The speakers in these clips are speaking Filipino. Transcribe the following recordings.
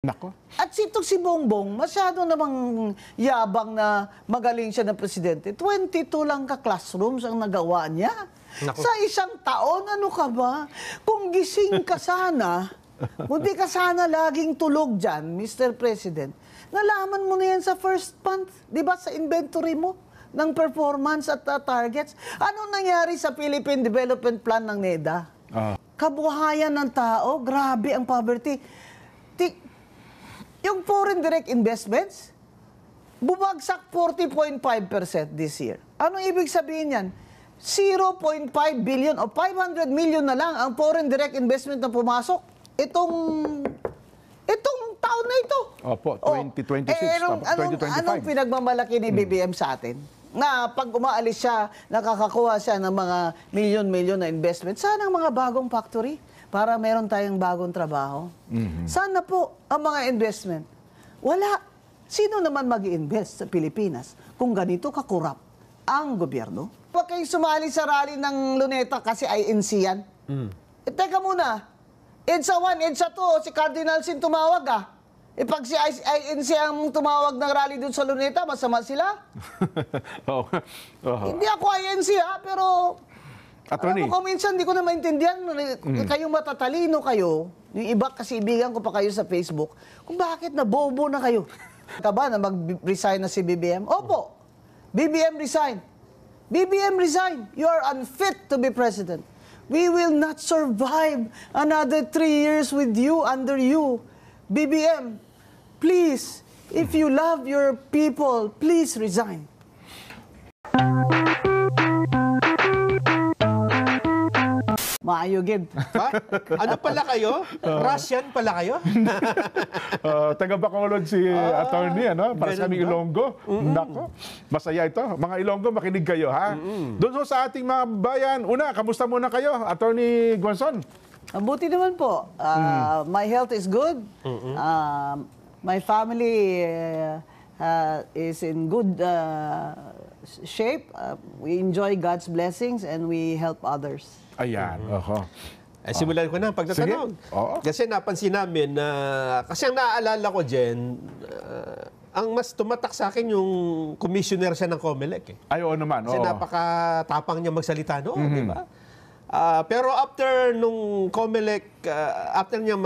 Nako. At si Bongbong, masyado namang yabang na magaling siya na presidente. 22 lang ka-classrooms ang nagawa niya. Nako. Sa isang taon, ano ka ba? Kung gising ka sana, hindi ka sana laging tulog dyan, Mr. President, nalaman mo na yan sa first month, di ba, sa inventory mo ng performance at targets. Ano nangyari sa Philippine Development Plan ng NEDA? Kabuhayan ng tao, grabe ang poverty. Yung foreign direct investments, bumagsak 40.5% this year. Anong ibig sabihin yan? 0.5 billion o 500 million na lang ang foreign direct investment na pumasok. Itong taon na ito. Opo, 2026, 2025. Anong pinagmamalaki ni BBM sa atin? Na pag umaalis siya, nakakakuha siya ng mga milyon-milyon na investment. Sana ang mga bagong factory para meron tayong bagong trabaho. Sana po ang mga investment. Wala. Sino naman mag-i-invest sa Pilipinas kung ganito kakurap ang gobyerno? Huwag kayong sumali sa rally ng Luneta kasi INC yan. Teka muna. EDSA 1, EDSA 2, si Cardinal Sin tumawag pag si INC ang tumawag ng rally doon sa Luneta, masama sila? Hindi ako INC pero... Attorney. Alam mo, minsan hindi ko na maintindihan. Kayong matatalino kayo, yung iba kasi ibigan ko pa kayo sa Facebook, kung bakit nabobo na kayo. Ka ba na mag-resign na si BBM? Opo. BBM resign. BBM resign. You are unfit to be president. We will not survive another 3 years with you, under you. BBM, please, if you love your people, please resign. Maayogid. Ano pala kayo? Russian pala kayo? Taga Bacolod si attorney, ano? Para sa aming Ilonggo. Nako, masaya ito. Mga Ilonggo, makinig kayo, ha? Doon sa ating mga bayan, una, kamusta muna kayo, Attorney Guanzon? Mabuti naman po. My health is good. My family is in good shape. We enjoy God's blessings and we help others. Ayan. Simulan ko na ang pagtatanong. Kasi napansin namin na, kasi ang naaalala ko, Jen, ang mas tumatak sa akin yung commissioner siya ng COMELEC. Ay, oo naman. Kasi napakatapang niya magsalita noon, di ba? Pero after nung COMELEC, after niya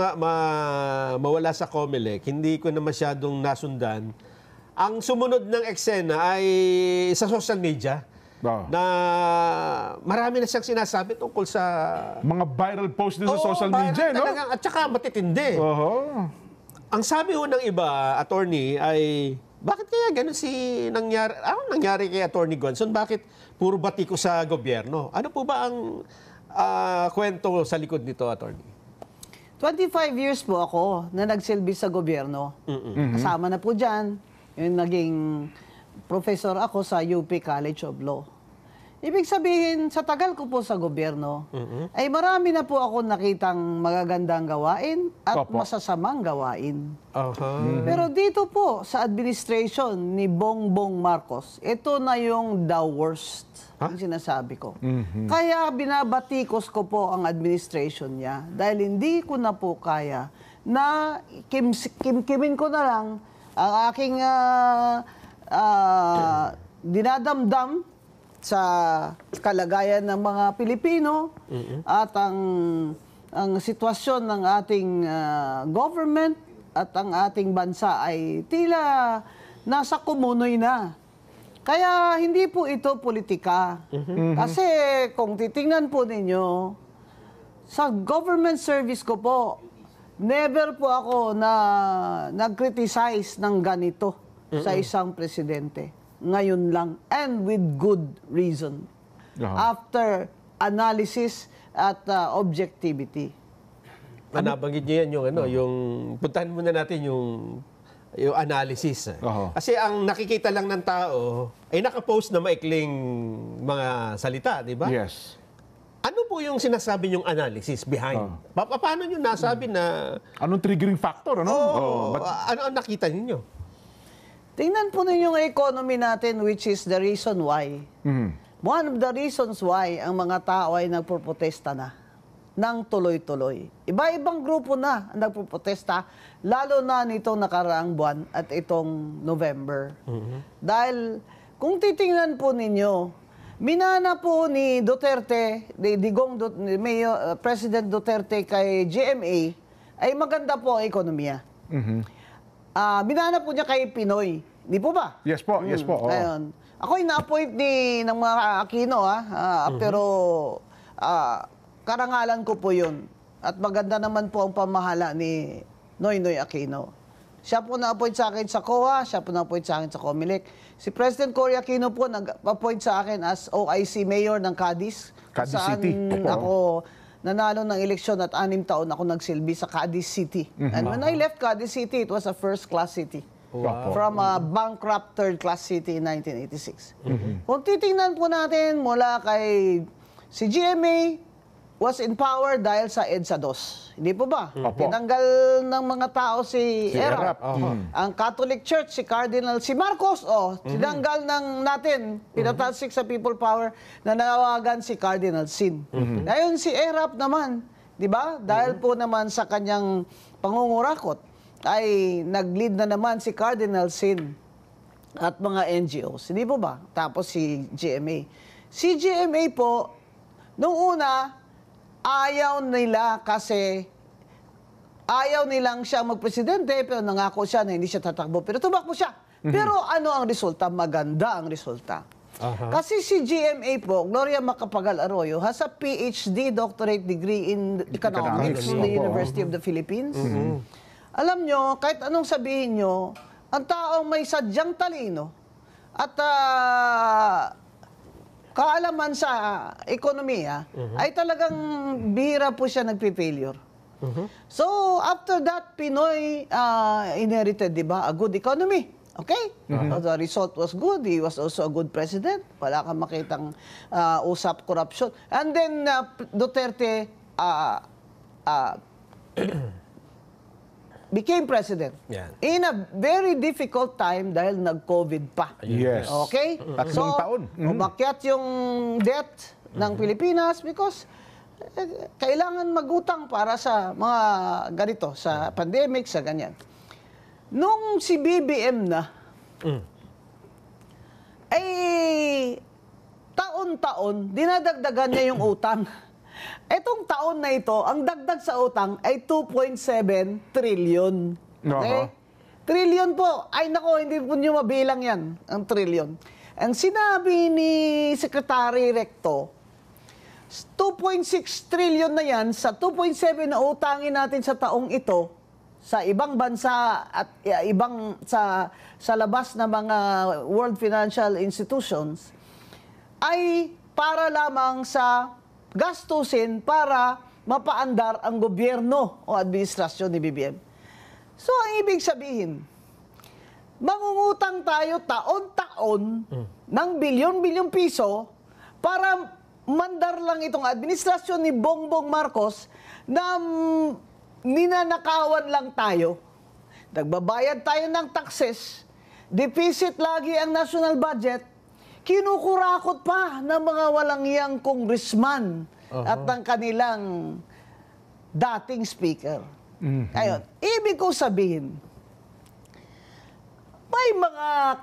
mawala sa COMELEC, hindi ko na masyadong nasundan. Ang sumunod ng eksena ay sa social media. Na marami na siyang sinasabi tungkol sa... mga viral post din sa social media, no? Talagang, at saka matitindi. Ang sabi ho ng iba, attorney, ay bakit kaya ganun nangyari? Ano nangyari kay Attorney Guanzon? Bakit puro batiko sa gobyerno? Ano po ba ang kwento sa likod nito, attorney? 25 years po ako na nagsilbi sa gobyerno. Kasama na po dyan yung naging professor ako sa UP College of Law. Ibig sabihin, sa tagal ko po sa gobyerno, ay marami na po ako nakitang magagandang gawain at masasamang gawain. Pero dito po, sa administration ni Bongbong Marcos, ito na yung the worst, ang sinasabi ko. Kaya binabatikos ko po ang administration niya dahil hindi ko na po kaya na kimkimin ko na lang ang aking dinadamdam sa kalagayan ng mga Pilipino at ang sitwasyon ng ating government at ang ating bansa ay tila nasa kumunoy na. Kaya hindi po ito politika. Kasi kung titingnan po ninyo, sa government service ko po, never po ako na nag-criticize ng ganito sa isang presidente. Ngayon lang, and with good reason. After analysis at objectivity. Nabanggit niyo yan yung puntahan muna natin yung analysis. Kasi ang nakikita lang ng tao ay nakapost na maikling mga salita, di ba? Yes. Ano po yung sinasabi niyong analysis behind? Paano niyo nasabi na... Anong triggering factor, ano? Ano ang nakita ninyo? Tingnan po ninyo yung economy natin, which is the reason why. One of the reasons why ang mga tao ay nagpoprotesta na. ng tuloy-tuloy. Iba-ibang grupo na ang nagpoprotesta, lalo na nitong nakaraang buwan at itong November. Dahil kung titingnan po ninyo, minana po ni Duterte, President Duterte kay GMA, ay maganda po ang ekonomiya. Minana po niya kay Pinoy. Di po ba? Yes po, yes po. Oo. Ayun. Ako ina-appoint ng mga Aquino, pero karangalan ko po yun. At maganda naman po ang pamahala ni Noynoy Aquino. Siya po na-appoint sa akin sa COA, siya po na-appoint sa akin sa COMELEC. Si President Cory Aquino po nag-appoint sa akin as OIC Mayor ng Cadiz. Cadiz Saan City. ako nanalo ng eleksyon at 6 taon ako nagsilbi sa Cadiz City. And when I left Cadiz City, it was a first-class city. Wow. From a bankrupt third-class city in 1986. Kung titingnan po natin mula kay si GMA was in power dahil sa EDSA 2. Hindi po ba? Opo. Tinanggal ng mga tao si ERAP. Ang Catholic Church, si Marcos, tinanggal natin, pinatalsik sa people power na nawagan si Cardinal Sin. Ngayon si ERAP naman, di ba? Dahil po naman sa kanyang pangungurakot, ay nag-lead na naman si Cardinal Sin at mga NGOs. Hindi po ba? Tapos si GMA. Si GMA po, nung una, ayaw nila kasi ayaw nilang siya magpresidente, pero nangako siya na hindi siya tatakbo. Pero tumakbo siya. Pero ano ang resulta? Maganda ang resulta. Kasi si GMA po, Gloria Macapagal Arroyo, has a PhD doctorate degree in economics in the University of the Philippines. Alam nyo, kahit anong sabihin nyo, ang taong may sadyang talino at kaalaman sa ekonomiya, ay talagang bihira po siya nagpi-failure. So, after that, Pinoy inherited, di ba, a good economy. Okay? So, the result was good. He was also a good president. Wala kang makitang usap corruption. And then, Duterte became president in a very difficult time dahil nag-COVID pa. Yes. Okay? Tatlong taon. Umakyat yung debt ng Pilipinas because kailangan magutang para sa mga ganito, sa pandemic, sa ganyan. Nung si BBM na, ay taon-taon, dinadagdagan niya yung utang. Etong taon na ito, ang dagdag sa utang ay 2.7 trillion. Okay? Trillion po. Ay nako, hindi po nyo mabilang yan, ang trillion. Ang sinabi ni Secretary Recto, 2.6 trillion na yan sa 2.7 na utangin natin sa taong ito sa ibang bansa at ibang sa labas na mga world financial institutions ay para lamang sa gastusin para mapaandar ang gobyerno o administrasyon ni BBM. So, ang ibig sabihin, mangungutang tayo taon-taon ng bilyon-bilyong piso para mandar lang itong administrasyon ni Bongbong Marcos na ninanakawan lang tayo. Nagbabayad tayo ng taxes, deficit lagi ang national budget, kinukurakot pa ng mga walangyang congressman at ng kanilang dating speaker. Ayun, ibig ko sabihin, may mga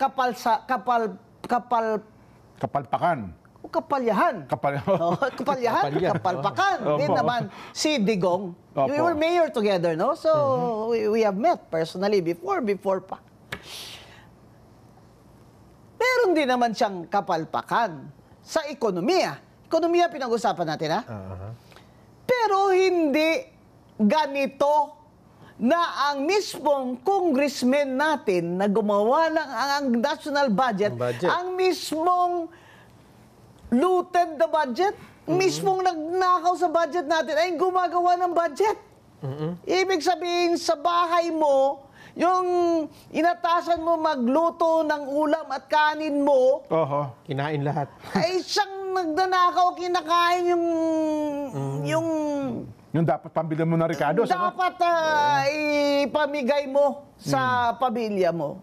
Kapalpakan. kapalyahan. Kapalyahan, kapalpakan. Din naman si Digong. We were mayor together, no? So, we have met personally before pa. Meron din naman siyang kapalpakan sa ekonomiya. Ekonomiya pinag-usapan natin, ha? Pero hindi ganito na ang mismong congressman natin na gumawa ng ang national budget, ang mismong looted the budget, mismong nagnakaw sa budget natin ay gumagawa ng budget. Ibig sabihin, sa bahay mo, yung inatasan mo magluto ng ulam at kanin mo, kinain lahat. ay siyang nagnanakaw, kinakain yung dapat pambili mo na Ricardo. dapat ipamigay mo sa pamilya mo.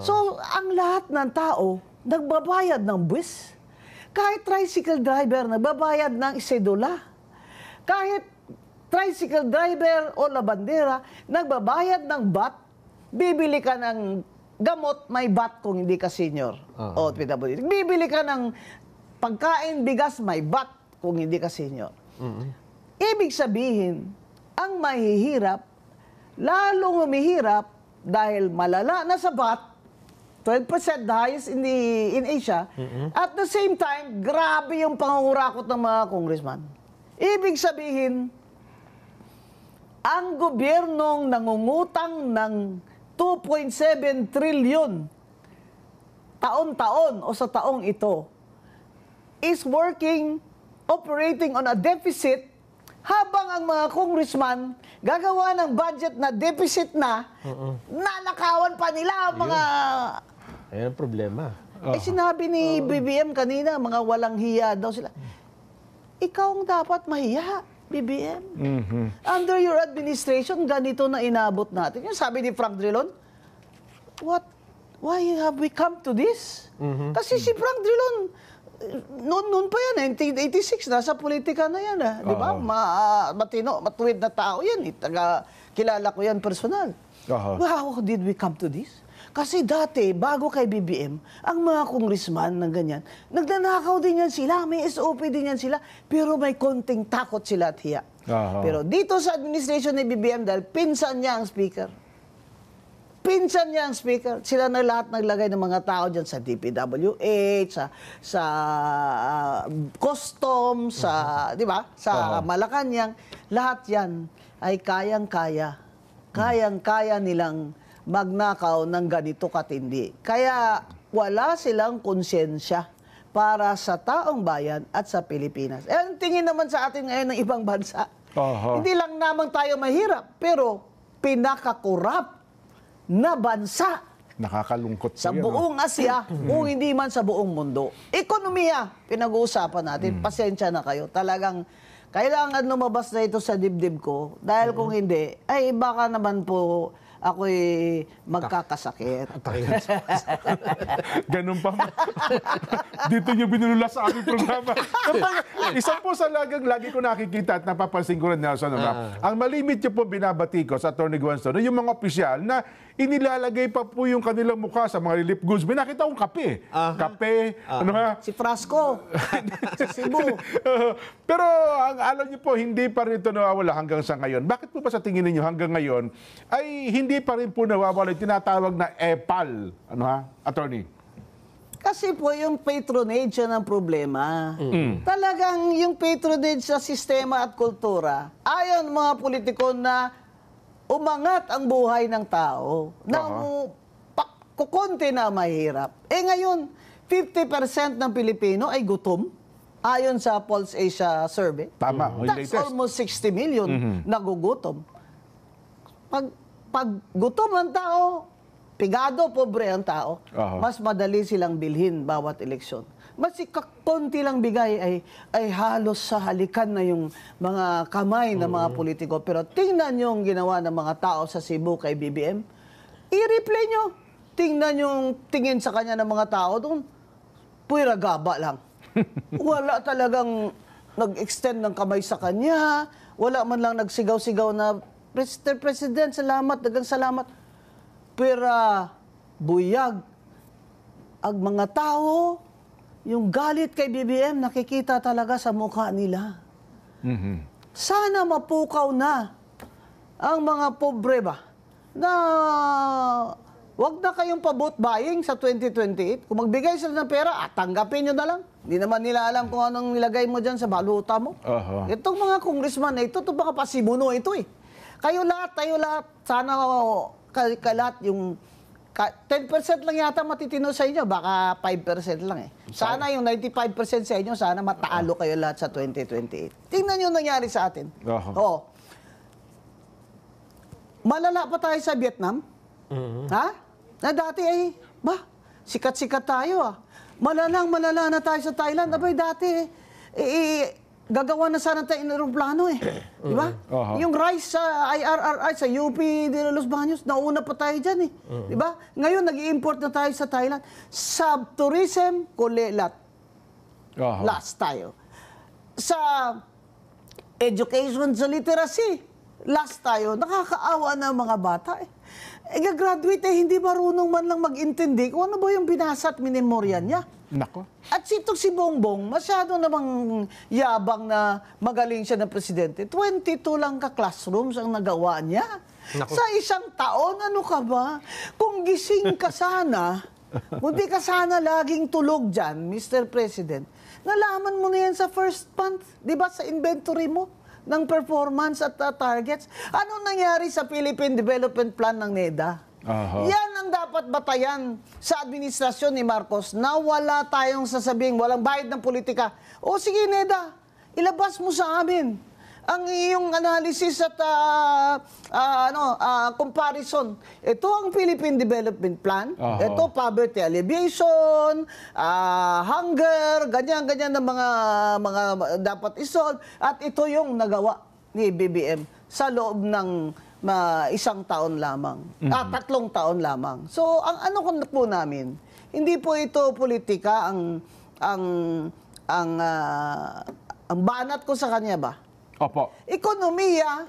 So, ang lahat ng tao, nagbabayad ng buwis. Kahit tricycle driver, nagbabayad ng isedula. Kahit tricycle driver o labandera, nagbabayad ng VAT, bibili ka ng gamot, may VAT kung hindi ka senior o PWD. Bibili ka ng pagkain, bigas, may VAT kung hindi ka senior. Ibig sabihin, ang mahihirap, lalong humihirap dahil malala na sa VAT, 12% the highest in Asia. At the same time, grabe yung pangungurakot ng mga congressman. Ibig sabihin, ang gobyernong nangungutang ng 2.7 trillion taon-taon o sa taong ito is operating on a deficit habang ang mga congressman gagawa ng budget na deficit na, nanakawan pa nila ang mga... Ayan ang problema. Sinabi ni BBM kanina, mga walang hiya daw sila. Ikaw ang dapat mahiya, BBM. Under your administration, ganito na inabot natin. Yung sabi ni Frank Drilon, why have we come to this? Kasi si Frank Drilon, noon pa yan, 1986, nasa politika na yan. Di ba? Matino, matuwid na tao yan. Kilala ko yan personal. How did we come to this? Kasi dati, bago kay BBM, ang mga congressman ng ganyan, nagnanakaw din yan sila, may SOP din yan sila, pero may konting takot sila at hiya. Pero dito sa administration ni BBM, dahil pinsan niya ang speaker, sila na lahat naglagay ng mga tao dyan sa DPWH, sa customs, di ba? Sa Malacanang, lahat yan ay kayang-kaya nilang magnakaw ng ganito katindi. Kaya wala silang konsensya para sa taong bayan at sa Pilipinas. Ang tingin naman sa atin ngayon ng ibang bansa, hindi lang naman tayo mahirap, pero pinakakurap na bansa. Nakakalungkot sa buong Asia, kung hindi man sa buong mundo. Ekonomiya, pinag-uusapan natin. Pasensya na kayo. Talagang kailangan lumabas na ito sa dibdib ko. Dahil kung hindi, ay baka naman po ako'y magkakasakit. Ganun pa. Dito niyo binulula sa aming programa. Isa po sa lagi ko nakikita at napapansin ko rin, Nelson, ang malimit niyo po binabati ko sa Atty. Guanzon, yung mga opisyal na inilalagay pa po yung kanilang mukha sa mga relief goods. May nakita akong kape. Kape, ano ha? Si Frasco. Si Cebu. Pero alam niyo po, hindi pa rin ito nawawala hanggang sa ngayon. Bakit po ba sa tingin ninyo hanggang ngayon ay hindi pa rin po nawawala yung tinatawag na EPAL? Ano ha, attorney? Kasi po yung patronage yan ang problema. Talagang yung patronage sa sistema at kultura, ayon mga politiko na umangat ang buhay ng tao, na kukunti na mahirap. Ngayon, 50% ng Pilipino ay gutom, ayon sa Pulse Asia survey. Tama. That's almost 60 million nagugutom. Pag gutom ang tao, pigado, pobre ang tao, mas madali silang bilhin bawat eleksyon. Mas konti lang bigay ay halos sa halikan na yung mga kamay ng mga politiko. Pero tingnan yung ginawa ng mga tao sa Cebu kay BBM. I-replay nyo. Tingnan yung tingin sa kanya ng mga tao doon. Puwira gaba lang. Wala talagang nag-extend ng kamay sa kanya. Wala man lang nagsigaw-sigaw na, Mr. President, salamat, dagang salamat. Pero buyag ang mga tao, yung galit kay BBM, nakikita talaga sa mukha nila. Sana mapukaw na ang mga pobre ba, na wag na kayong pa-vote buying sa 2028. Kung magbigay sila ng pera, tanggapin nyo na lang. Hindi naman nila alam kung anong nilagay mo dyan sa baluta mo. Itong mga congressman na ito mga pasimuno ito eh. Kayo lahat, sana lahat yung 10% lang yata matitino sa inyo, baka 5% lang eh. Sana yung 95% sa inyo, sana mataalo kayo lahat sa 2028. Tingnan yung nangyari sa atin. Malala pa tayo sa Vietnam. Ha? Na dati ay, sikat-sikat tayo malala na tayo sa Thailand. Abay dati gagawa na sana tayo ng aeroplano eh. Di ba? Yung rice sa IRRI, sa UP de Los Baños, nauna pa tayo dyan eh. Di ba? Ngayon, nag-i-import na tayo sa Thailand. Sa tourism, kulilat. Last tayo. Sa education sa literacy. Last tayo, nakakaawa na mga bata eh. Gagraduate hindi marunong man lang mag-intindi kung ano ba yung binasa at minimorya niya. Nako. At si Bongbong, masyado namang yabang na magaling siya na presidente. 22 lang ka-classrooms ang nagawa niya. Naku. Sa isang taon, ano ka ba? Kung gising ka sana, hindi ka sana laging tulog dyan, Mr. President, nalaman mo na yan sa first month, di ba, sa inventory mo ng performance at targets. Anong nangyari sa Philippine Development Plan ng NEDA? Aha. Yan ang dapat batayan sa administrasyon ni Marcos na wala tayong sasabing, walang bayad ng politika. O sige, NEDA, ilabas mo sa amin ang iyong analysis at comparison. Ito ang Philippine Development Plan. Aha. Ito poverty alleviation, hunger, ganyan-ganyan na mga dapat isolve. At ito yung nagawa ni BBM sa loob ng isang taon lamang. 3 taon lamang. So, ang ano po namin, hindi po ito politika ang banat ko sa kanya ba? Opo. Ekonomiya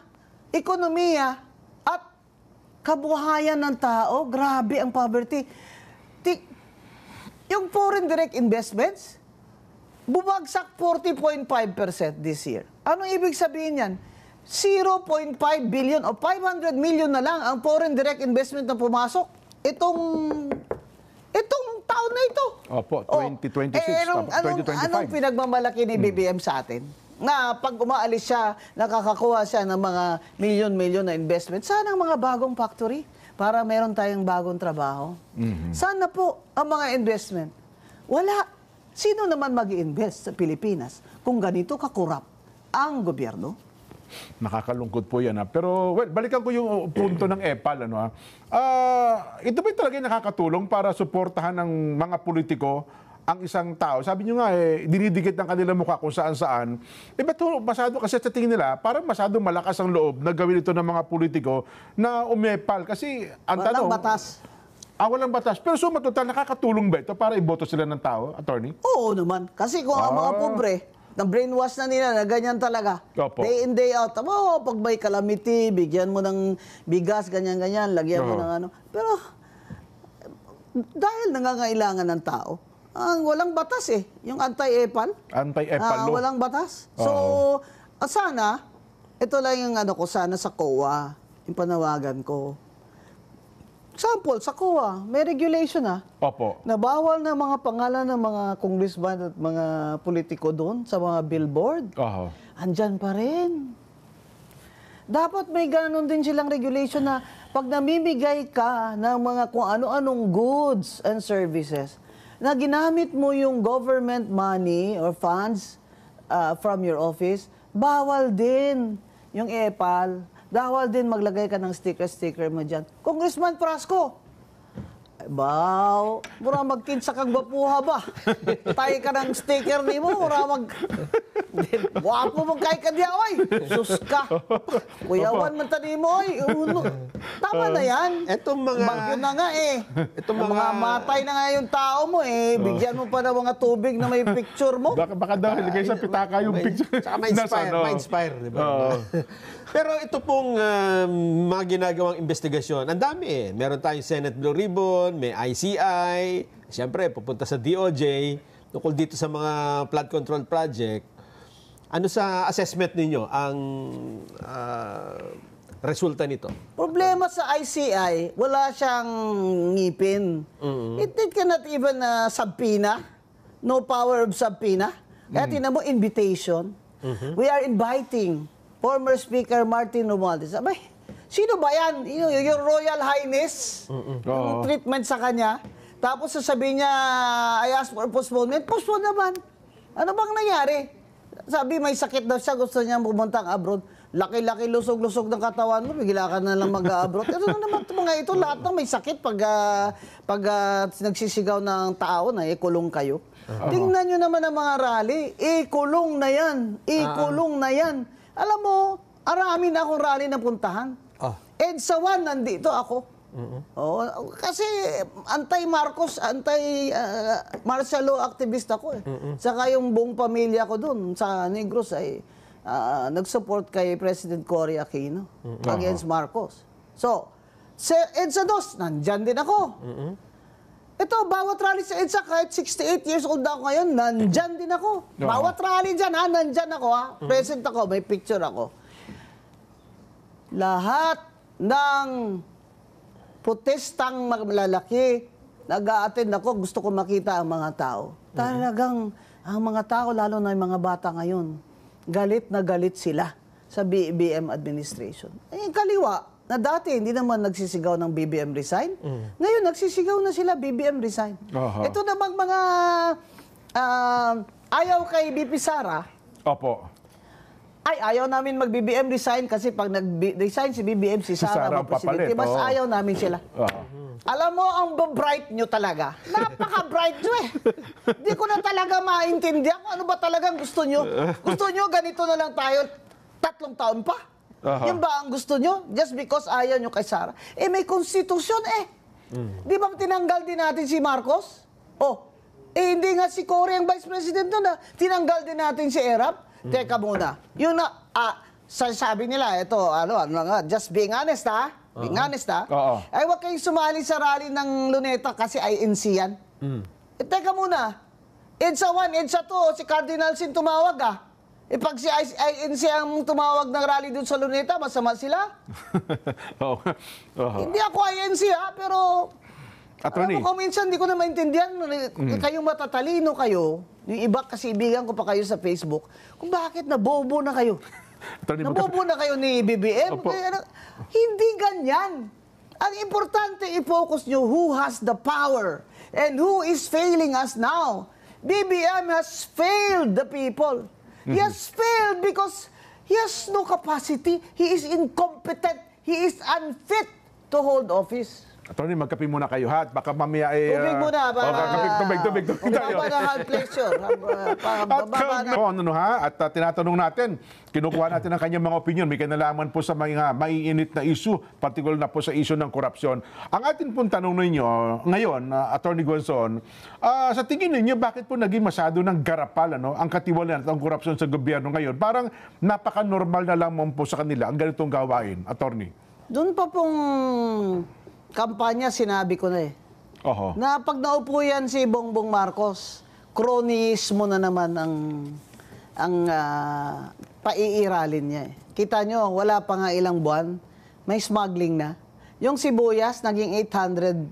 at kabuhayan ng tao, grabe ang poverty. Yung foreign direct investments, bumagsak 40.5% this year. Anong ibig sabihin yan? 0.5 billion o 500 million na lang ang foreign direct investment na pumasok. Itong taon na ito. Opo, 2026, 2025. Anong pinagmamalaki ni BBM sa atin? Na pag umaalis siya, nakakakuha siya ng mga milyon-milyon na investment. Sana ang mga bagong factory para meron tayong bagong trabaho. Sana po ang mga investment. Wala. Sino naman mag-i-invest sa Pilipinas kung ganito kakurap ang gobyerno? Nakakalungkot po yan. Pero, well, balikan ko yung punto ng EPAL. Ito ba talaga nakakatulong para suportahan ng mga politiko ang isang tao? Sabi nyo nga, dinidikit ng kanilang mukha kung saan-saan. Ba't masyado kasi sa tingin nila, parang masyado malakas ang loob na gawin ito ng mga politiko na umepal. Kasi, ang tanong... Walang batas. Walang batas. Pero suma total, nakakatulong ba ito para iboto sila ng tao, attorney? Oo naman. Kasi kung ang mga pobre, na-brainwash na nila na ganyan talaga. Opo. Day in, day out. Pag may calamity, bigyan mo ng bigas, ganyan-ganyan, lagyan mo ng ano. Pero, dahil nangangailangan ng tao, ang walang batas yung anti-EPAL. Anti-EPAL law. Walang batas. So, sana, ito lang yung ano ko, sana sa COA, yung panawagan ko. Example, sa COA, may regulation Opo. na bawal na mga pangalan ng mga congressman at mga politiko doon sa mga billboard. Oho. Andyan pa rin. Dapat may ganun din silang regulation na pag namimigay ka ng mga kung ano-anong goods and services, na ginamit mo yung government money or funds from your office, bawal din yung EPAL. Bawal din maglagay ka ng sticker mo dyan. Congressman Frasco, baw, mura magkinsa kang bapuha ba? Tayo ka ng sticker ni mo, mura wapo mong kay kadiaway. Sus ka. Kuyawan man tani mo, tama na yan. Etong mga... Bagyo na nga Itong mga matay na nga yung tao mo bigyan mo pa ng mga tubig na may picture mo. Baka daw iligay sa pitaka yung picture. Saka ma-inspire, di ba? Pero ito pong mga ginagawang investigasyon, ang dami Meron tayong Senate Blue Ribbon, may ICI, siyempre pupunta sa DOJ, tungkol dito sa mga flood control project. Ano sa assessment ninyo ang resulta nito? Problema sa ICI, wala siyang ngipin. It cannot even subpoena. No power of subpoena. Kaya tinan mo, invitation. We are inviting former Speaker Martin Romualdez. Abay, sino ba yan? Yung Royal Highness? Yung treatment sa kanya. Tapos sasabihin niya, I ask for postponement. Postpone naman. Ano bang nangyari? Sabi may sakit daw siya, gusto niya pumunta abroad. Laki-laki, lusog-lusog ng katawan mo, bigla ka na lang mag-abroad. Ano naman mga ito, lahat ng may sakit pag nagsisigaw ng tao na ikulong kayo. Tingnan nyo naman ang mga rally, ikulong na yan, ikulong na yan. Alam mo, arami na akong rally na puntahan. EDSA 1, nandito ako. Kasi anti-Marcos, anti-martial law activist ako Saka yung buong pamilya ko doon sa Negros ay nag-support kay President Cory Aquino against Marcos. So, sa EDSA 2, nandyan din ako. Ito, bawat rally sa EDSA, kahit 68 years old ako ngayon, nandyan din ako. Bawat rally dyan, nandyan ako, present ako, may picture ako. Lahat ng protestang malalaki, nag-a-attend ako, gusto ko makita ang mga tao. Talagang, ang mga tao, lalo na yung mga bata ngayon, galit na galit sila sa BBM administration. Yung kaliwa, na dati hindi naman nagsisigaw ng BBM resign, ngayon nagsisigaw na sila BBM resign. Ito namang mga ayaw kay BP Sara, Opo. ay, ayaw namin mag-BBM resign kasi pag nag-resign si BBM, si Sara Sara ang presidente, papalit, mas ayaw namin sila. Alam mo, ang bright nyo talaga. Napaka-bright nyo eh. Hindi ko na talaga maintindihan kung ano ba talagang gusto nyo. Gusto nyo, ganito na lang tayo 3 taon pa. Yun ba ang gusto nyo? Just because ayaw nyo kay Sara. Eh, may konstitusyon eh. Di ba tinanggal din natin si Marcos? Oh, eh hindi nga si Cory ang vice president nun. Tinanggal din natin si Erap. Teka muna. Yung sabi nila, ito, just being honest being honest ay huwag kayong sumali sa rally ng Luneta kasi INC yan. Eh, teka muna. EDSA 1, EDSA 2, si Cardinal Sin tumawag Eh pag si INC ang tumawag ng rally doon sa Luneta, masama sila? Hindi ako INC pero Attorney. alam mo, minsan hindi ko na maintindihan. Kayong matatalino kayo, yung iba kasi ibigan ko pa kayo sa Facebook, kung bakit nabobo na kayo. Nabobo na kayo ni BBM. Hindi ganyan. Ang importante i-focus nyo who has the power and who is failing us now. BBM has failed the people. He has failed because he has no capacity. He is incompetent. He is unfit to hold office. Attorney, magkape muna kayo ha. Baka mamaya ay... Tubig muna para... Tubig tayo. Baba na high pressure. At tinatanong natin, kinukuha natin ang kanyang mga opinion. May kinalaman po sa mga maiinit na issue, particular na po sa issue ng korupsyon. Ang atin pong tanong ninyo ngayon, Attorney Gonzon, sa tingin ninyo, bakit po naging masyado ng garapal ang katiwalaan at ang korupsyon sa gobyerno ngayon? Parang napaka-normal na lamang po sa kanila ang ganitong gawain, Attorney. Doon pa pong kampanya, sinabi ko na na pag naupo yan si Bongbong Marcos, kronismo na naman ang paiiralin niya. Kita nyo, wala pa nga ilang buwan, may smuggling na. Yung sibuyas, naging 1,000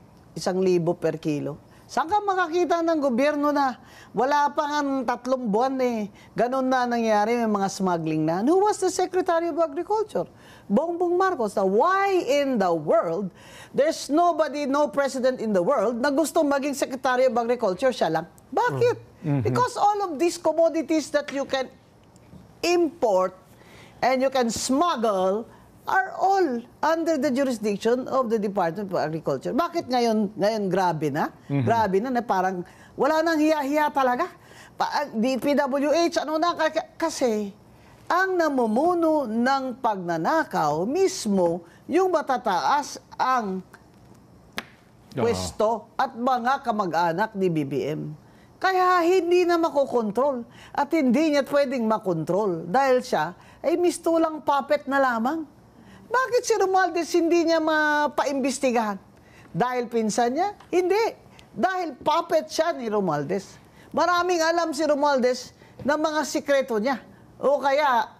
per kilo. Saan ka makakita ng gobyerno na wala pa nga 3 buwan ganun na nangyari, may mga smuggling na. And who was the Secretary of Agriculture? Bongbong Marcos. Now, why in the world, there's nobody, no president in the world na gusto maging Secretary of Agriculture, siya lang? Bakit? Because all of these commodities that you can import and you can smuggle are all under the jurisdiction of the Department of Agriculture. Bakit ngayon grabe na? Grabe na parang wala nang hiya-hiya talaga. DPWH, kasi ang namumuno ng pagnanakaw mismo yung matataas ang pwesto at mga kamag-anak ni BBM. Kaya hindi na makokontrol at hindi niya pwedeng makontrol dahil siya ay mistulang puppet na lamang. Bakit si Romualdez hindi niya mapaimbestigahan? Dahil pinsan niya? Hindi. Dahil puppet siya ni Romualdez. Maraming alam si Romualdez ng mga sikreto niya. O kaya,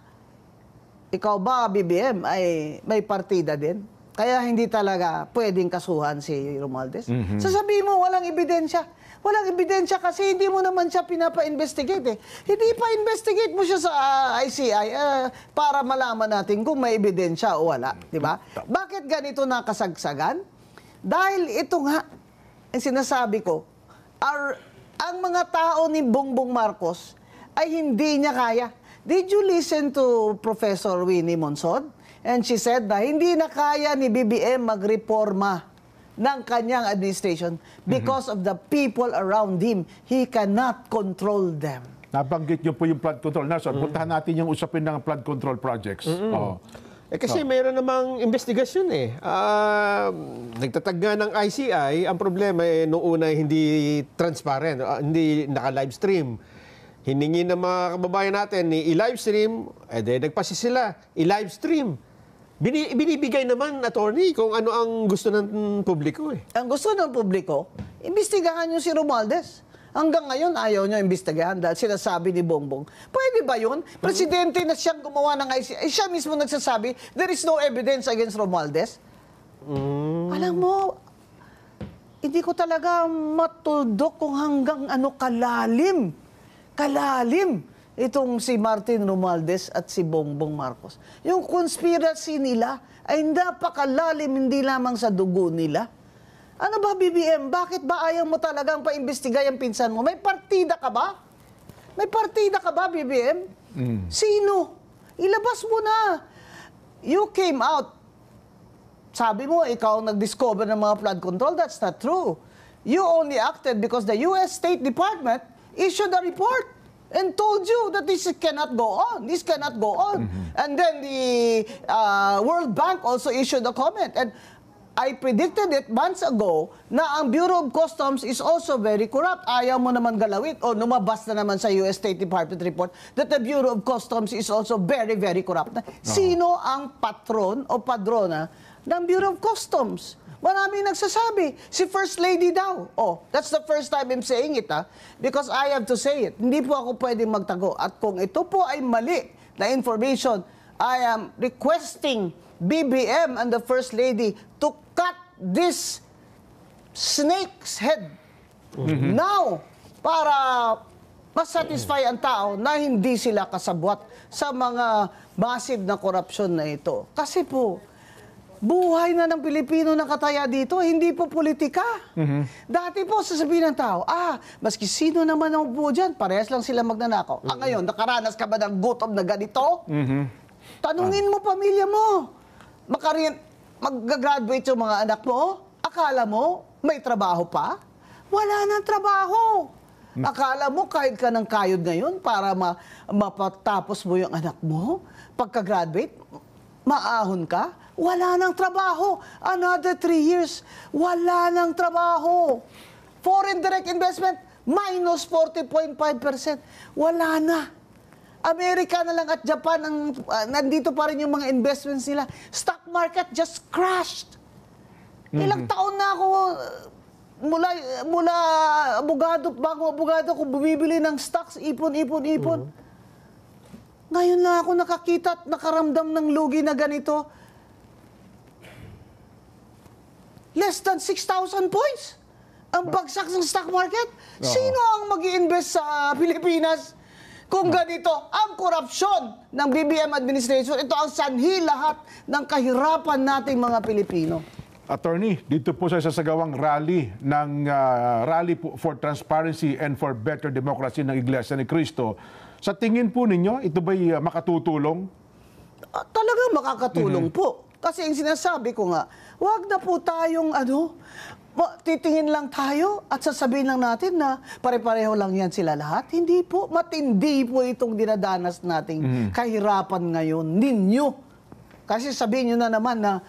ikaw ba, BBM, ay may partida din? Kaya hindi talaga pwedeng kasuhan si Romualdez. Sasabihin mo, walang ebidensya. Walang ebidensya kasi hindi mo naman siya pinapa-investigate Hindi pa investigate mo siya sa ICI para malaman natin kung may ebidensya o wala. Diba? Bakit ganito nakasagsagan? Dahil ito nga, ang sinasabi ko, ang mga tao ni Bongbong Marcos ay hindi niya kaya. Did you listen to Professor Winnie Monsod? And she said na hindi na kaya ni BBM magreforma ng kanyang administration because of the people around him. He cannot control them. Nabanggit niyo po yung flood control. Nelson, puntahan natin yung usapin ng flood control projects. Kasi mayroon namang investigasyon Nagtatag nga ng ICI, ang problema noong una hindi transparent, hindi naka-live stream hiningi ng mga kababayan natin ni i-livestream, nagpasi sila, i-livestream. Binibigay naman, attorney, kung ano ang gusto ng publiko eh. Ang gusto ng publiko, imbestigahan nyo si Romualdez. Hanggang ngayon, ayaw nyo imbestigahan dahil sinasabi ni Bongbong. Pwede ba yun? Presidente na siyang gumawa ng ICC. Siya mismo nagsasabi, there is no evidence against Romualdez. Alam mo, hindi ko talaga matuldok kung hanggang ano kalalim itong si Martin Romualdez at si Bongbong Marcos. Yung conspiracy nila ay napakalalim, hindi lamang sa dugo nila. Ano ba, BBM? Bakit ba ayaw mo talagang paimbestiga yung pinsan mo? May partida ka ba? May partida ka ba, BBM? Sino? Ilabas mo na. You came out. Sabi mo, ikaw ang nag-discover ng mga flood control. That's not true. You only acted because the U.S. State Department issued a report and told you that this cannot go on. This cannot go on. And then the World Bank also issued a comment. And I predicted it months ago na ang Bureau of Customs is also very corrupt. Ayaw mo naman galawin. O lumabas na naman sa US State Department report that the Bureau of Customs is also very, very corrupt. Sino ang patron o padrona ng Bureau of Customs? Marami nagsasabi. Si First Lady daw. Oh, that's the first time I'm saying it, because I have to say it. Hindi po ako pwedeng magtago. At kung ito po ay mali na information, I am requesting BBM and the First Lady to cut this snake's head now para masatisfy ang tao na hindi sila kasabwat sa mga massive na korupsyon na ito. Kasi po, buhay na ng Pilipino na kataya dito, hindi po politika. Dati po, sasabihin ng tao, maski sino naman ang po dyan, parehas lang sila magnanakaw. Ngayon, nakaranas ka ba ng gutom na ganito? Tanungin mo pamilya mo. Mag-graduate yung mga anak mo? Akala mo may trabaho pa? Wala nang trabaho. Akala mo kahit ka ng kayod ngayon para mapatapos mo yung anak mo? Pagka-graduate, maahon ka? Wala nang trabaho. Another 3 years, wala nang trabaho. Foreign direct investment, minus 40.5%. Wala na. Amerika na lang at Japan, nandito pa rin yung mga investments nila. Stock market just crashed. Ilang taon na ako, mula bago abogado ko, bumibili ng stocks, ipon. Ngayon na ako nakakita at nakaramdam ng lugi na ganito. Less than 6,000 points. Ang bagsak ng stock market. Sino ang mag-i-invest sa Pilipinas? Kung ganito, ang korupsyon ng BBM administration, ito ang sanhi lahat ng kahirapan nating mga Pilipino. Attorney, dito po sa sasagawang rally ng Rally for Transparency and for Better Democracy ng Iglesia ni Cristo, sa tingin po ninyo, ito ba'y makatutulong? Talagang makakatulong po. Kasi yung sinasabi ko nga, wag na po tayong titingin lang tayo at sasabihin lang natin na pare-pareho lang yan sila lahat. Hindi po. Matindi po itong dinadanas nating kahirapan ngayon ninyo. Kasi sabihin nyo na naman na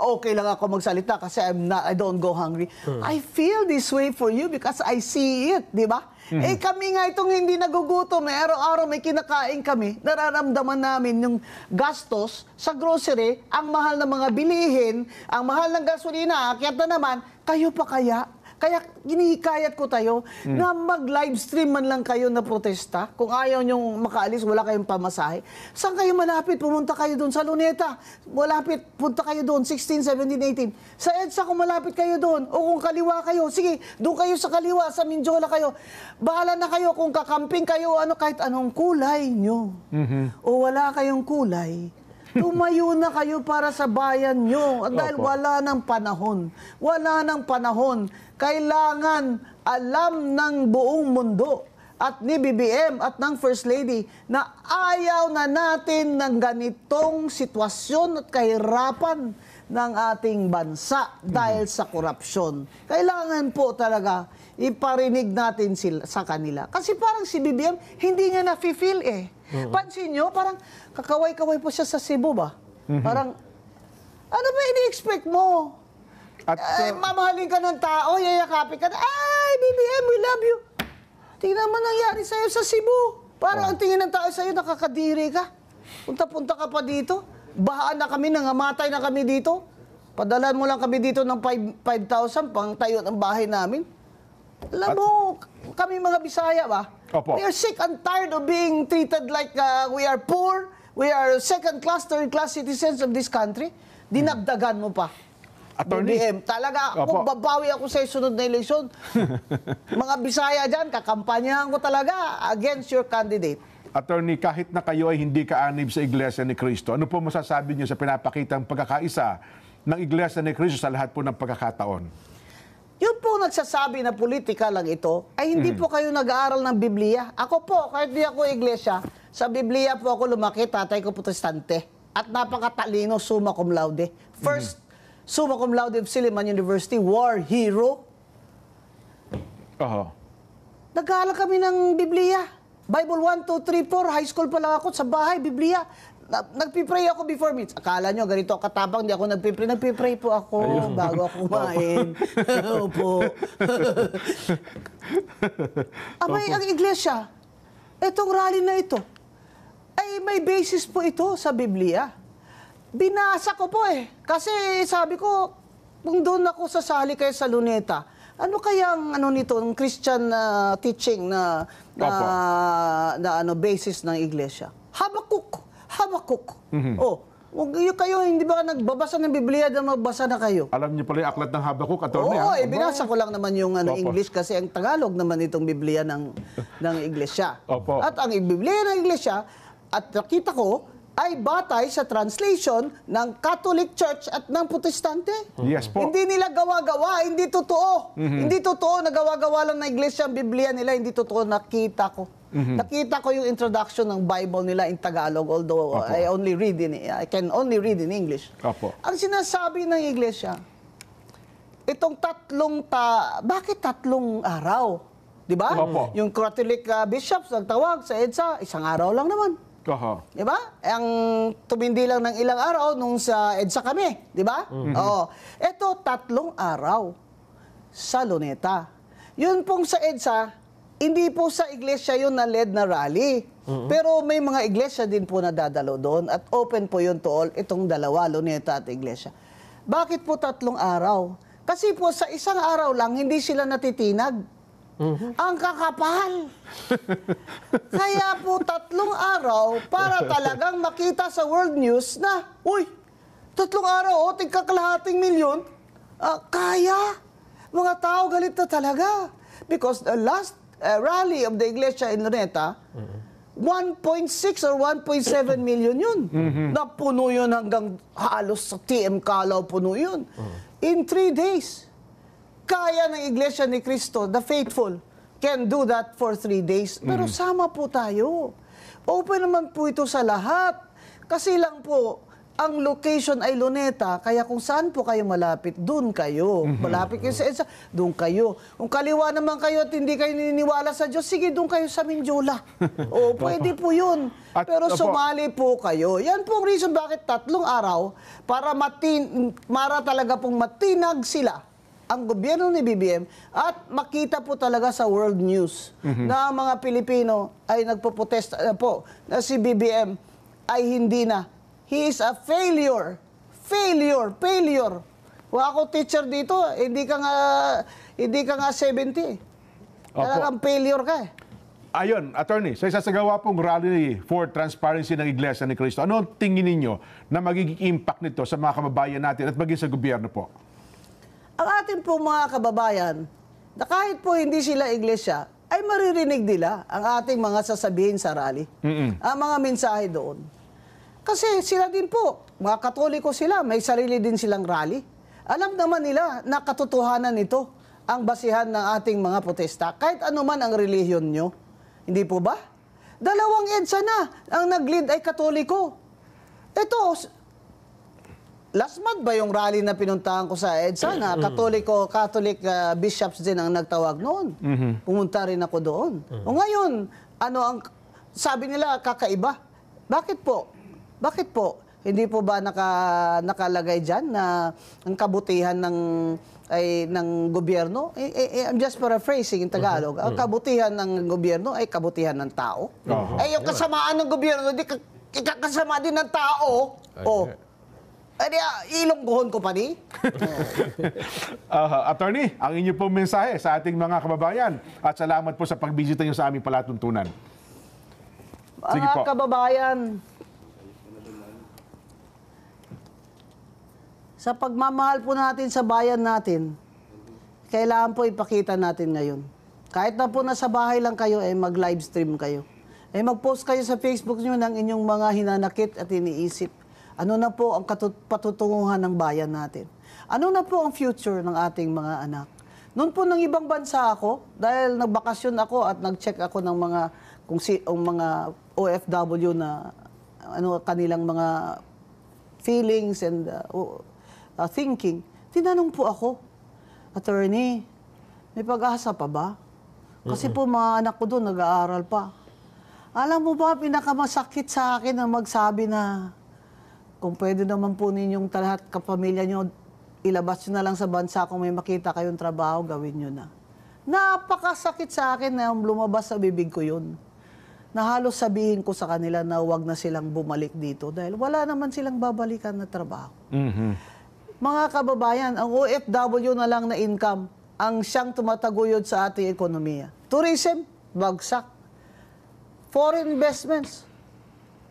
okay lang ako magsalita kasi I don't go hungry. I feel this way for you because I see it, di ba? Kami nga itong hindi nagugutom, araw-araw may kinakain kami, nararamdaman namin yung gastos sa grocery, ang mahal ng mga bilihin, ang mahal ng gasolina, akyat na naman, kayo pa kaya? Kaya ginihikayat ko tayo na mag-livestream man lang kayo na protesta. Kung ayaw nyong makaalis, wala kayong pamasahe. Saan kayo malapit? Pumunta kayo doon sa Luneta. Malapit, punta kayo doon, 16, 17, 18. Sa EDSA, kung malapit kayo doon. O kung kaliwa kayo, sige, doon kayo sa kaliwa, sa Mindiola kayo. Bahala na kayo kung kakamping kayo, kahit anong kulay nyo. O wala kayong kulay. Tumayo na kayo para sa bayan nyo. Dahil wala ng panahon. Wala ng panahon. Kailangan alam ng buong mundo at ni BBM at ng First Lady na ayaw na natin ng ganitong sitwasyon at kahirapan ng ating bansa dahil sa korupsyon. Kailangan po talaga iparinig natin sa kanila. Kasi parang si BBM, hindi niya na-feel Pansin nyo, parang kakaway-kaway po siya sa Cebu ba? Parang, ano ba ini-expect mo? At mamahalin ka ng tao, yayakapin ka na, ay, BBM, we love you. Tingnan mo nangyari sa'yo sa Cebu. Parang ang tingin ng tao sa'yo, nakakadiri ka. Punta-punta ka pa dito. Bahaan na kami, nangamatay na kami dito. Padalan mo lang kami dito ng 5,000 pang tayo ng bahay namin. Alam mo, kami mga Bisaya ba? Opo. We are sick and tired of being treated like we are poor, we are second-class, third-class citizens of this country. Dinagdagan mo pa. Attorney. BBM, talaga, Opo. kung babawi ako sa sunod na eleksyon, mga Bisaya dyan, kakampanyahan ko talaga against your candidate. Attorney, kahit na kayo ay hindi kaanib sa Iglesia ni Cristo, ano po masasabi niyo sa pinapakitang pagkakaisa ng Iglesia ni Cristo sa lahat po ng pagkakataon? Yun po nagsasabi na politika lang ito, ay hindi po kayo nag-aaral ng Biblia. Ako po, kahit di ako iglesia, sa Biblia po ako lumaki, tatay ko protestante. At napakatalino, summa cum laude. First, summa cum laude of Silliman University, war hero. Oho. Nag-aaral kami ng Biblia. Bible 1, 2, 3, 4, high school pa lang ako sa bahay, Biblia. Nagpipray ako before meets. Akala nyo, ganito katapang, di ako nagpipray. Nagpipray po ako bago ako kumain. Opo. Abay, ang iglesia, itong rally na ito, ay may basis po ito sa Biblia. Binasa ko po Kasi sabi ko, kung doon ako sasali kayo sa Luneta, ano kayang nito, ng Christian teaching na basis ng iglesia? Habakuk. Oh, kayo, hindi ba nagbabasa ng Biblia na magbasa na kayo? Alam niyo pala yung aklat ng Habakuk, Attorney? Oo, binasa ko lang naman yung English kasi ang Tagalog naman itong Biblia ng iglesia. Opo. At ang Biblia ng iglesia, at nakita ko, ay batay sa translation ng Catholic Church at ng Protestante. Yes po. Hindi nila gawa-gawa, hindi totoo. Hindi totoo na gawa-gawa lang na iglesia ang Biblia nila, hindi totoo. Nakita ko. Nakita ko yung introduction ng Bible nila in Tagalog, although I can only read in English. Opo. Ang sinasabi ng iglesia, itong bakit 3 araw? Di ba? Opo. Yung Catholic bishops nagtawag sa EDSA, 1 araw lang naman. Oho. Di ba? Ang tumindi lang ng ilang araw nung sa EDSA kami. Di ba? Oo. Ito, 3 araw sa Luneta. Yun pong sa EDSA, hindi po sa iglesia yun na led na rally. Pero may mga iglesia din po na dadalo doon at open po yun to all, itong dalawa, Luneta at iglesia. Bakit po 3 araw? Kasi po sa 1 araw lang, hindi sila natitinag. Ang kakapal. Kaya po 3 araw para talagang makita sa world news na, uy, 3 araw, tigkakalahating milyon, kaya. Mga tao galit na talaga. Because the last rally of the Iglesia in Luneta, 1.6 or 1.7 million yun. Napuno yun hanggang halos sa TM Calaw, puno yun. In 3 days. Kaya ng Iglesia ni Cristo, the faithful, can do that for 3 days. Pero sama po tayo. Open naman po ito sa lahat. Kasi lang po, ang location ay Luneta, kaya kung saan po kayo malapit, doon kayo. Malapit kayo sa EDSA, doon kayo. Kung kaliwa naman kayo at hindi kayo naniniwala sa Diyos, sige, doon kayo sa Mindiola. O, pwede po yun. Pero sumali po kayo. Yan po ang reason bakit 3 araw, para talaga pong matinag sila ang gobyerno ni BBM at makita po talaga sa world news na ang mga Pilipino ay nagpo-protest po na si BBM ay hindi na. He is a failure. Failure. Kung ako teacher dito, hindi ka nga 70. Talagang failure ka Ayon, Attorney, sa isasagawa pong rally for transparency ng Iglesia ni Cristo, ano ang tingin ninyo na magiging impact nito sa mga kababayan natin at maging sa gobyerno po? Ang ating po mga kababayan, na kahit po hindi sila iglesia, ay maririnig nila ang ating mga sasabihin sa rally. Ang mga mensahe doon. Kasi sila din po, mga Katoliko sila, may sarili din silang rally. Alam naman nila na katotohanan nito ang basihan ng ating mga protesta, kahit ano man ang relihiyon nyo. Hindi po ba? 2 EDSA na ang nag-lead ay Katoliko. Ito, last month ba yung rally na pinuntahan ko sa EDSA na Catholic bishops din ang nagtawag noon. Pumunta rin ako doon. O ngayon, ano ang sabi nila kakaiba? Bakit po? Hindi po ba nakalagay dyan na ang kabutihan ng gobyerno? I'm just paraphrasing in Tagalog. Ang kabutihan ng gobyerno ay kabutihan ng tao. Yung kasamaan ng gobyerno, di kasama din ng tao. Ilonggohon ko pa ni. Attorney, ang inyo pong mensahe sa ating mga kababayan at salamat po sa pagbisita niyo sa aming palatuntunan. Sige Mga po. kababayan, sa pagmamahal po natin sa bayan natin, kailangan po ipakita natin ngayon. Kahit na po nasa bahay lang kayo, mag-live stream kayo. Mag-post kayo sa Facebook niyo ng inyong mga hinanakit at iniisip. Ano na po ang patutunguhan ng bayan natin? Ano na po ang future ng ating mga anak? Noon po ng ibang bansa ako, dahil nagbakasyon ako at nag-check ako ng mga mga OFW na kanilang mga feelings and thinking. Tinanong po ako, Attorney, may pag-asa pa ba? Kasi po mga anak ko doon nag-aaral pa. Alam mo ba, pinakamasakit sa akin na magsabi na kung pwede naman po ninyong lahat kapamilya nyo, ilabas nyo na lang sa bansa kung may makita kayong trabaho, gawin nyo na. Napakasakit sa akin na lumabas sa bibig ko yun. Na halos sabihin ko sa kanila na huwag na silang bumalik dito dahil wala naman silang babalikan na trabaho. Mga kababayan, ang OFW na lang na income ang siyang tumataguyod sa ating ekonomiya. Tourism, bagsak. Foreign investments,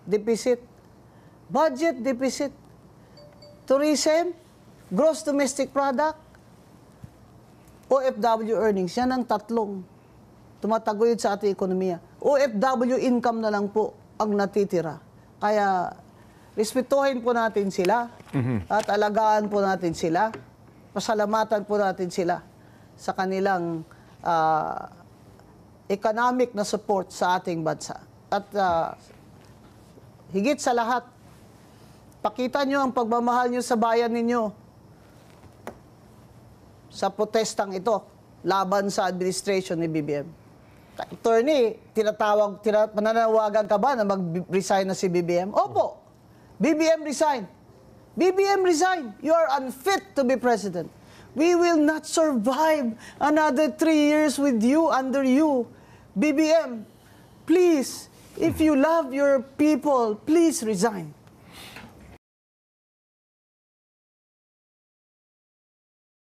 deficit. Budget deficit, tourism, gross domestic product, OFW earnings. Yan ang tatlong tumataguyod sa ating ekonomiya. OFW income na lang po ang natitira. Kaya respetuhin po natin sila at alagaan po natin sila. Pasalamatan po natin sila sa kanilang economic na support sa ating bansa. At higit sa lahat, pakita nyo ang pagmamahal nyo sa bayan ninyo sa protestang ito laban sa administration ni BBM. Attorney, mananawagan ka ba na mag-resign na si BBM? Opo. BBM resign. BBM resign. You are unfit to be president. We will not survive another 3 years with you, under you. BBM, please, if you love your people, please resign.